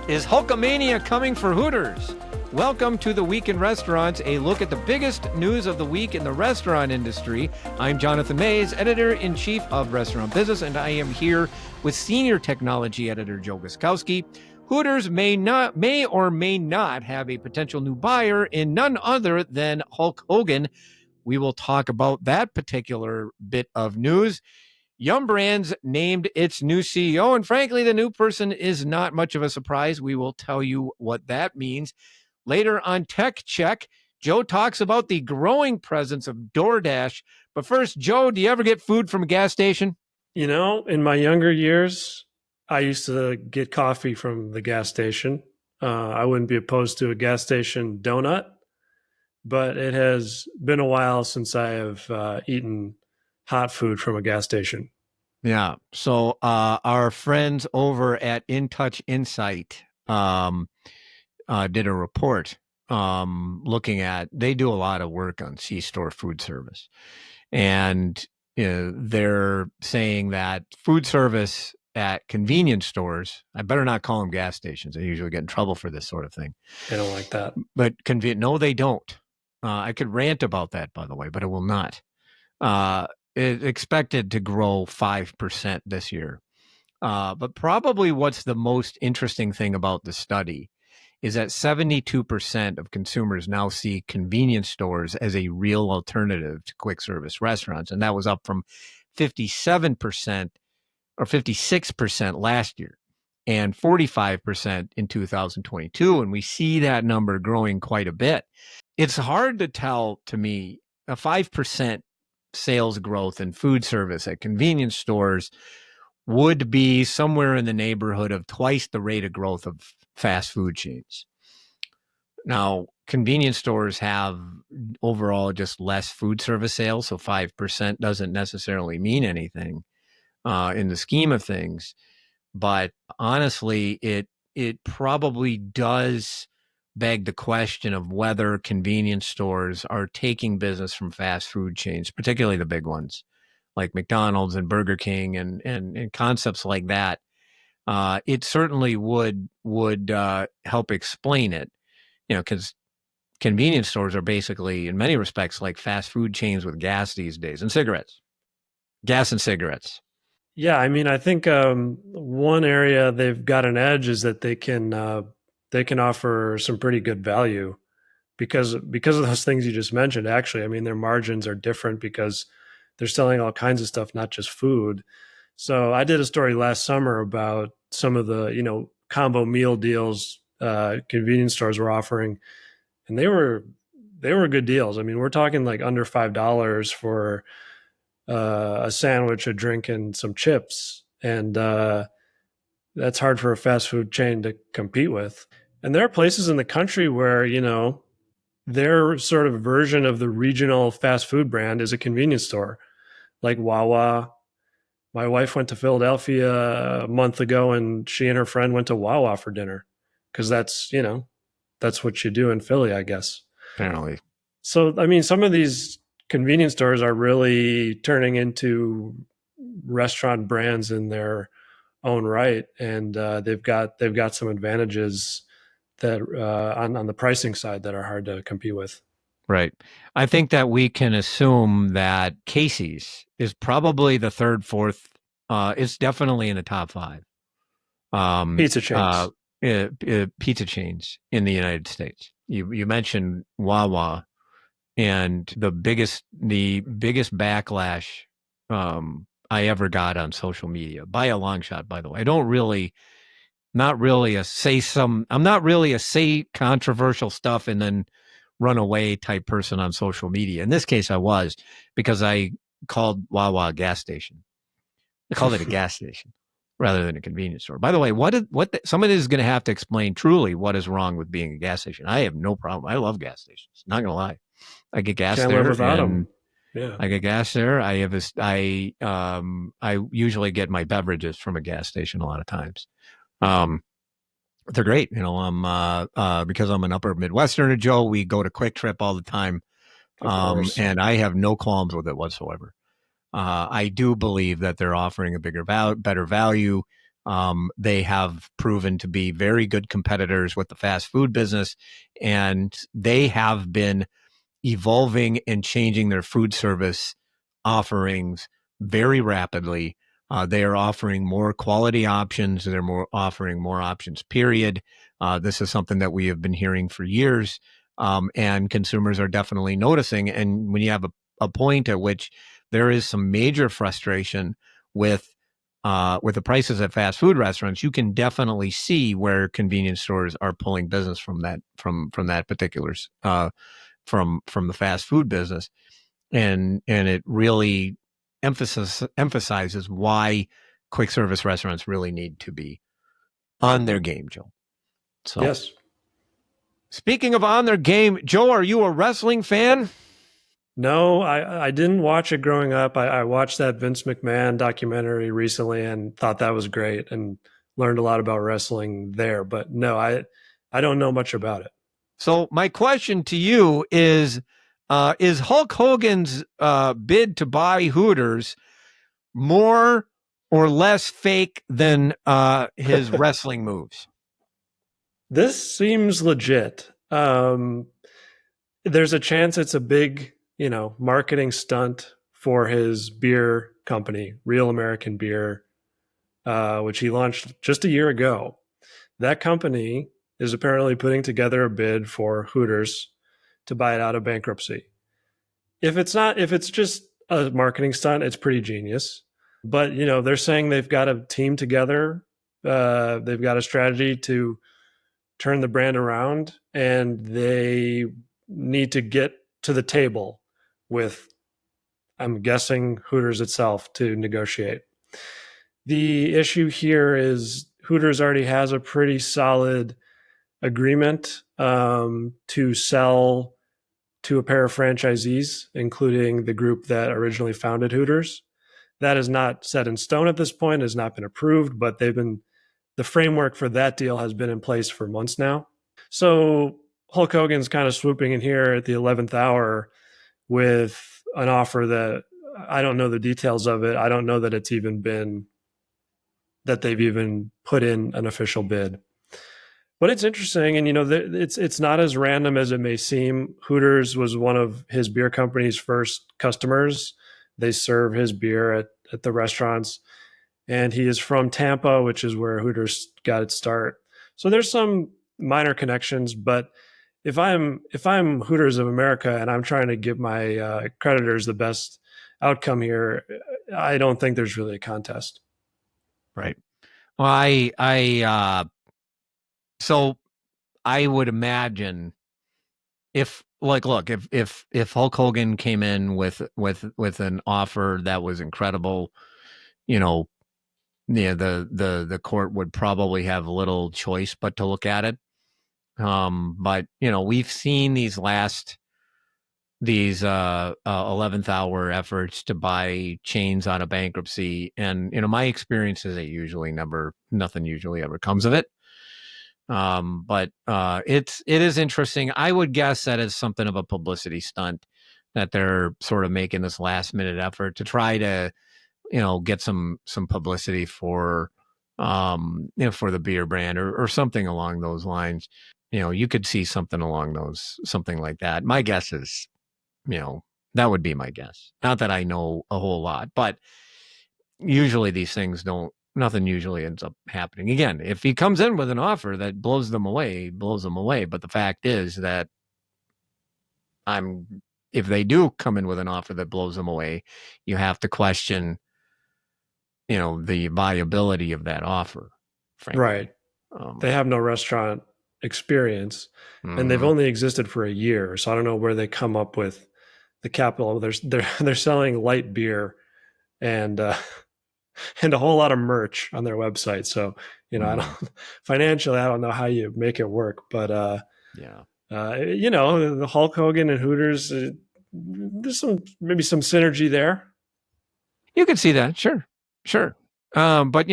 Is Hulkamania coming for Hooters? Welcome to The Week in Restaurants, a look at the biggest news of the week in the restaurant industry. I'm Jonathan Mays, Editor-in-Chief of Restaurant Business, and I am here with Senior Technology Editor Joe Guskowski. Hooters may or may not have a potential new buyer in none other than Hulk Hogan. We will talk about that particular bit of news. Yum Brands named its new CEO, and frankly, the new person is not much of a surprise. We will tell you what that means. Later on Tech Check, Joe talks about the growing presence of DoorDash. But first, Joe, do you ever get food from a gas station? You know, in my younger years, I used to get coffee from the gas station. I wouldn't be opposed to a gas station donut, but it has been a while since I have eaten hot food from a gas station. Yeah. So our friends over at In Touch Insight did a report looking at, they do a lot of work on C-store food service. And they're saying that food service at convenience stores, I better not call them gas stations. They usually get in trouble for this sort of thing. I don't like that. But no, they don't. I could rant about that, by the way, but it will not. It's expected to grow 5% this year. But probably what's the most interesting thing about the study is that 72% of consumers now see convenience stores as a real alternative to quick service restaurants. And that was up from 57% or 56% last year and 45% in 2022. And we see that number growing quite a bit. It's hard to tell, to me, a 5% sales growth in food service at convenience stores would be somewhere in the neighborhood of twice the rate of growth of fast food chains. Now, convenience stores have overall just less food service sales, so 5% doesn't necessarily mean anything in the scheme of things. But honestly, it probably does beg the question of whether convenience stores are taking business from fast food chains, particularly the big ones like McDonald's and Burger King and concepts like that. It certainly would help explain it, because convenience stores are basically, in many respects, like fast food chains with gas these days, and cigarettes, gas and cigarettes. Yeah, I mean, I think one area they've got an edge is that they can offer some pretty good value because of those things you just mentioned. Actually, I mean, their margins are different because they're selling all kinds of stuff, not just food. So I did a story last summer about some of the, combo meal deals convenience stores were offering, and they were good deals. I mean, we're talking like under $5 for a sandwich, a drink, and some chips. And that's hard for a fast food chain to compete with. And there are places in the country where, their sort of version of the regional fast food brand is a convenience store, like Wawa. My wife went to Philadelphia a month ago, and she and her friend went to Wawa for dinner because that's what you do in Philly, I guess. Apparently. So, I mean, some of these convenience stores are really turning into restaurant brands in their own right, and they've got some advantages that on the pricing side that are hard to compete with. Right. I think that we can assume that Casey's is probably the third, fourth. It's definitely in the top five. Pizza chains. Pizza chains in the United States. You mentioned Wawa, and the biggest backlash I ever got on social media, by a long shot, by the way. I'm not really a say controversial stuff and then run away type person on social media. In this case, I was, because I called Wawa a gas station. I called it a gas station rather than a convenience store. By the way, somebody is going to have to explain truly what is wrong with being a gas station. I have no problem. I love gas stations. Not going to lie. I get gas Can't there. live without them. Yeah. I get gas there. I usually get my beverages from a gas station a lot of times. They're great. Because I'm an upper Midwesterner, Joe, we go to Quick Trip all the time. And I have no qualms with it whatsoever. I do believe that they're offering a better value. They have proven to be very good competitors with the fast food business, and they have been evolving and changing their food service offerings very rapidly. They are offering more quality options. They're offering more options, period. This is something that we have been hearing for years, and consumers are definitely noticing. And when you have a point at which there is some major frustration with the prices at fast food restaurants, you can definitely see where convenience stores are pulling business from that particular from the fast food business, and it really emphasizes why quick service restaurants really need to be on their game, Joe. So, Yes. speaking of on their game, Joe, are you a wrestling fan? No, I didn't watch it growing up. I watched that Vince McMahon documentary recently and thought that was great and learned a lot about wrestling there. But no, I don't know much about it. So my question to you is Hulk Hogan's bid to buy Hooters more or less fake than his wrestling moves? This seems legit. There's a chance it's a big, marketing stunt for his beer company, Real American Beer, which he launched just a year ago. That company is apparently putting together a bid for Hooters to buy it out of bankruptcy. If it's just a marketing stunt, it's pretty genius. But they're saying they've got a team together. They've got a strategy to turn the brand around, and they need to get to the table with, I'm guessing, Hooters itself to negotiate. The issue here is Hooters already has a pretty solid agreement to sell to a pair of franchisees, including the group that originally founded Hooters. That is not set in stone at this point, has not been approved, but the framework for that deal has been in place for months now. So Hulk Hogan's kind of swooping in here at the 11th hour with an offer that I don't know the details of it. I don't know that they've even put in an official bid. But it's interesting, and it's not as random as it may seem. Hooters was one of his beer company's first customers. They serve his beer at the restaurants, and he is from Tampa, which is where Hooters got its start. So there's some minor connections, but if I'm Hooters of America and I'm trying to give my creditors the best outcome here, I don't think there's really a contest. Right. Well, so I would imagine if look, if Hulk Hogan came in with an offer that was incredible, the court would probably have little choice but to look at it. But we've seen these 11th hour efforts to buy chains out of bankruptcy, and my experience is that nothing usually ever comes of it. But it is interesting. I would guess that it's something of a publicity stunt, that they're sort of making this last minute effort to try to get some publicity for for the beer brand, or something along those lines. You could see something like that. My guess is, that would be my guess. Not that I know a whole lot, but usually these things nothing usually ends up happening. Again, if he comes in with an offer that blows them away. But the fact is that if they do come in with an offer that blows them away, you have to question, the viability of that offer, frankly. Right. They have no restaurant experience, and they've only existed for a year. So I don't know where they come up with the capital. They're selling light beer and and a whole lot of merch on their website. So financially, I don't know how you make it work, but the Hulk Hogan and Hooters, there's maybe some synergy there. You could see that, sure. But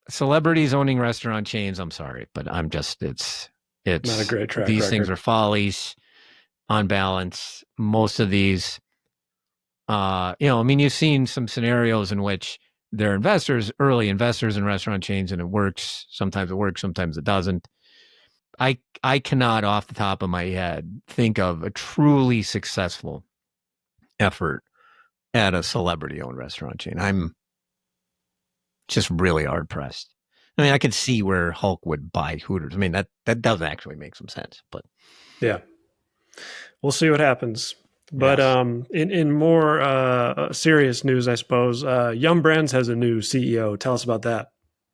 celebrities owning restaurant chains, I'm sorry, but it's not a great track these record. Things are follies on balance. Most of these, you've seen some scenarios in which they're investors, early investors in restaurant chains, and it works. Sometimes it works, sometimes it doesn't. I cannot, off the top of my head, think of a truly successful effort at a celebrity-owned restaurant chain. I'm just really hard pressed. I mean, I could see where Hulk would buy Hooters. I mean, that does actually make some sense, but Yeah, we'll see what happens. But yes. in more serious news, I suppose, Yum Brands has a new CEO. Tell us about that.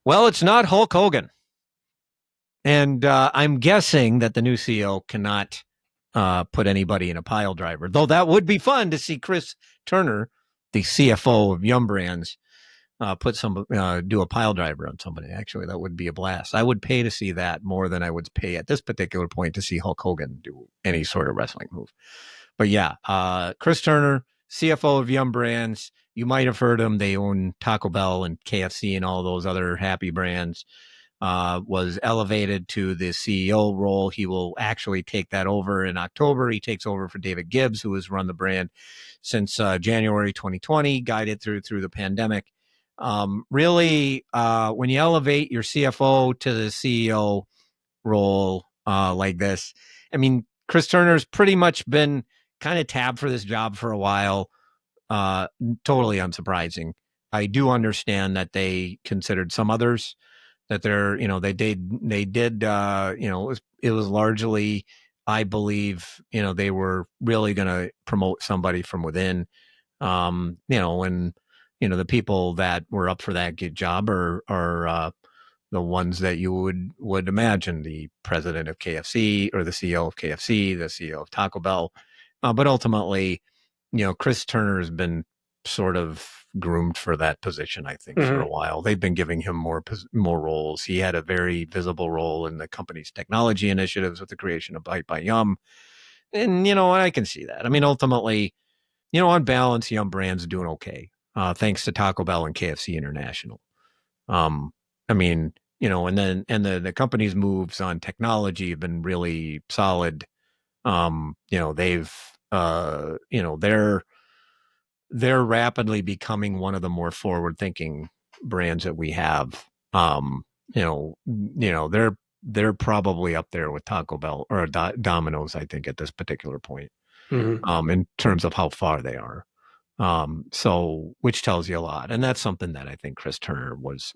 Well, it's not Hulk Hogan. And I'm guessing that the new CEO cannot put anybody in a pile driver, though that would be fun to see Chris Turner, the CFO of Yum Brands, do a pile driver on somebody. Actually, that would be a blast. I would pay to see that more than I would pay at this particular point to see Hulk Hogan do any sort of wrestling move. But yeah, Chris Turner, CFO of Yum Brands. You might have heard him. They own Taco Bell and KFC and all those other happy brands. Was elevated to the CEO role. He will actually take that over in October. He takes over for David Gibbs, who has run the brand since January 2020, guided through the pandemic. Really, when you elevate your CFO to the CEO role like this, I mean, Chris Turner's pretty much been kind of tabbed for this job for a while. Totally unsurprising. I do understand that they considered some others, that they did it was largely, I believe, they were really going to promote somebody from within. And the people that were up for that job are the ones that you would imagine: the president of KFC, or the CEO of KFC, the CEO of Taco Bell. But ultimately, Chris Turner has been sort of groomed for that position, I think, for a while. They've been giving him more roles. He had a very visible role in the company's technology initiatives with the creation of Bite by Yum. And, I can see that. I mean, ultimately, on balance, Yum Brand's doing okay, thanks to Taco Bell and KFC International. I mean, and the company's moves on technology have been really solid. They've, they're rapidly becoming one of the more forward-thinking brands that we have. They're probably up there with Taco Bell or Domino's, I think, at this particular point, in terms of how far they are. So, which tells you a lot, and that's something that I think Chris Turner was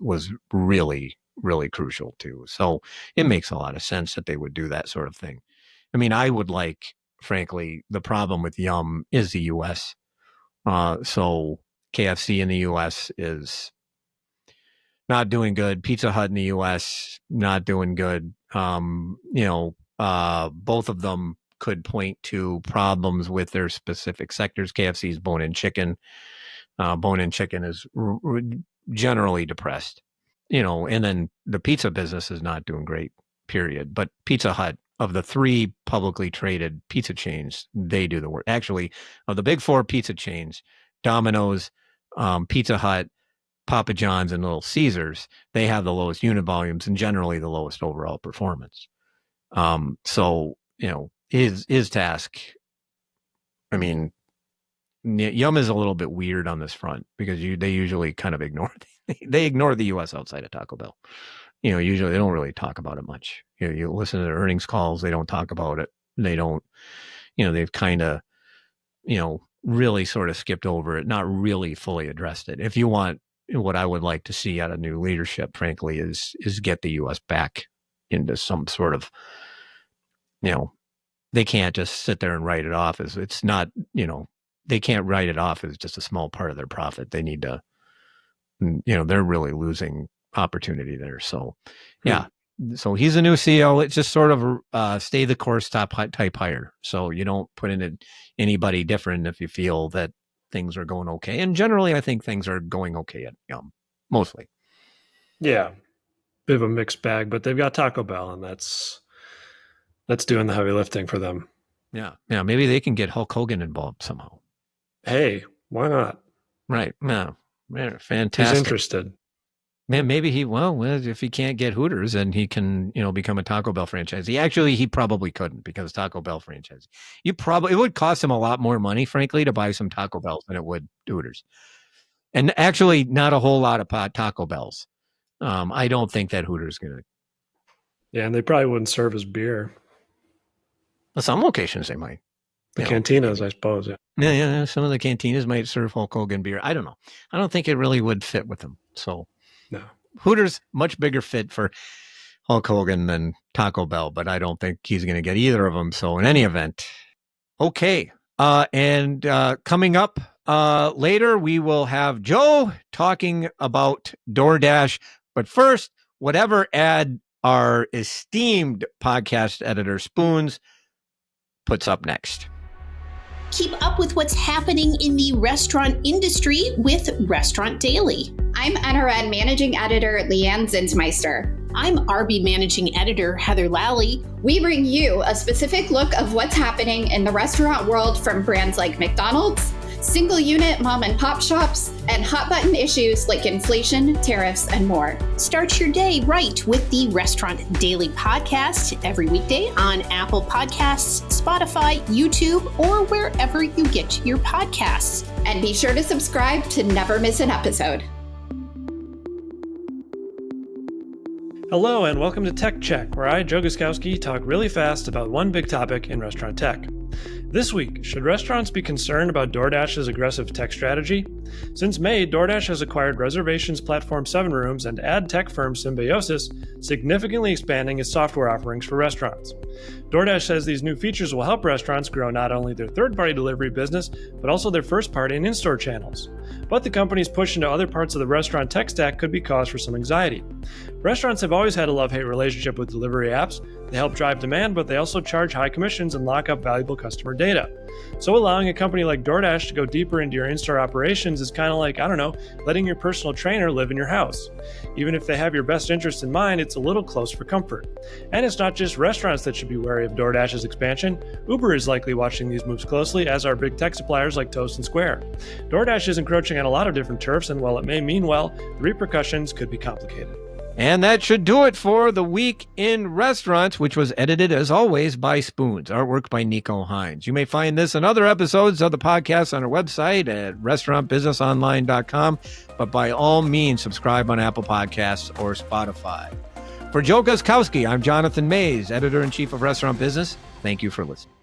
really, really crucial to. So, it makes a lot of sense that they would do that sort of thing. I mean, I would frankly, the problem with Yum is the U.S. So KFC in the U.S. is not doing good. Pizza Hut in the U.S. not doing good. Both of them could point to problems with their specific sectors. KFC's bone-in chicken. Bone-in chicken is generally depressed. And then the pizza business is not doing great, period. But Pizza Hut, of the 3 publicly traded pizza chains, they do the work. Actually, of the big 4 pizza chains, Domino's, Pizza Hut, Papa John's, and Little Caesars, they have the lowest unit volumes and generally the lowest overall performance. So, his task, I mean, Yum is a little bit weird on this front because they usually kind of ignore the U.S. outside of Taco Bell. Usually they don't really talk about it much. You listen to their earnings calls, they don't talk about it. They don't, they've kind of, really sort of skipped over it, not really fully addressed it. If you want, what I would like to see out of new leadership, frankly, is get the U.S. back into some sort of, they can't just sit there and write it off as it's not, they can't write it off as just a small part of their profit. They need to, they're really losing opportunity there. So, yeah. So he's a new CEO. It's just sort of stay the course type hire. So you don't put in anybody different if you feel that things are going okay. And generally, I think things are going okay at Yum, mostly. Yeah, bit of a mixed bag, but they've got Taco Bell, and that's doing the heavy lifting for them. Yeah. Maybe they can get Hulk Hogan involved somehow. Hey, why not? Right. Yeah. Fantastic. He's interested. Man, maybe if he can't get Hooters, then he can, become a Taco Bell franchisee. Actually, he probably couldn't, because Taco Bell franchise, it would cost him a lot more money, frankly, to buy some Taco Bells than it would Hooters. And actually, not a whole lot of Taco Bells. I don't think that Hooters is going to. Yeah, and they probably wouldn't serve as beer. Some locations they might. The cantinas, I suppose. Yeah. Some of the cantinas might serve Hulk Hogan beer. I don't know. I don't think it really would fit with them. So, no. Hooters, much bigger fit for Hulk Hogan than Taco Bell, but I don't think he's going to get either of them. So, in any event, okay. And coming up later, we will have Joe talking about DoorDash. But first, whatever ad our esteemed podcast editor Spoons puts up next. Keep up with what's happening in the restaurant industry with Restaurant Daily. I'm NRN Managing Editor Leanne Zinsmeister. I'm RB Managing Editor Heather Lally. We bring you a specific look of what's happening in the restaurant world from brands like McDonald's, single unit mom and pop shops, and hot button issues like inflation, tariffs, and more. Start your day right with the Restaurant Daily podcast every weekday on Apple Podcasts, Spotify, YouTube, or wherever you get your podcasts. And be sure to subscribe to never miss an episode. Hello and welcome to Tech Check, where I, Joe Guskowski, talk really fast about one big topic in restaurant tech. This week, should restaurants be concerned about DoorDash's aggressive tech strategy? Since May, DoorDash has acquired reservations platform 7Rooms and ad tech firm Symbiosis, significantly expanding its software offerings for restaurants. DoorDash says these new features will help restaurants grow not only their third-party delivery business, but also their first-party and in-store channels. But the company's push into other parts of the restaurant tech stack could be cause for some anxiety. Restaurants have always had a love-hate relationship with delivery apps. They help drive demand, but they also charge high commissions and lock up valuable customer data. So allowing a company like DoorDash to go deeper into your in-store operations is kind of like, letting your personal trainer live in your house. Even if they have your best interest in mind, it's a little close for comfort. And it's not just restaurants that should be wary of DoorDash's expansion. Uber is likely watching these moves closely, as are big tech suppliers like Toast and Square. DoorDash is encroaching on a lot of different turfs, and while it may mean well, the repercussions could be complicated. And that should do it for the week in restaurants, which was edited, as always, by Spoons. Artwork by Nico Hines. You may find this and other episodes of the podcast on our website at restaurantbusinessonline.com. But by all means, subscribe on Apple Podcasts or Spotify. For Joe Guskowski, I'm Jonathan Mays, Editor-in-Chief of Restaurant Business. Thank you for listening.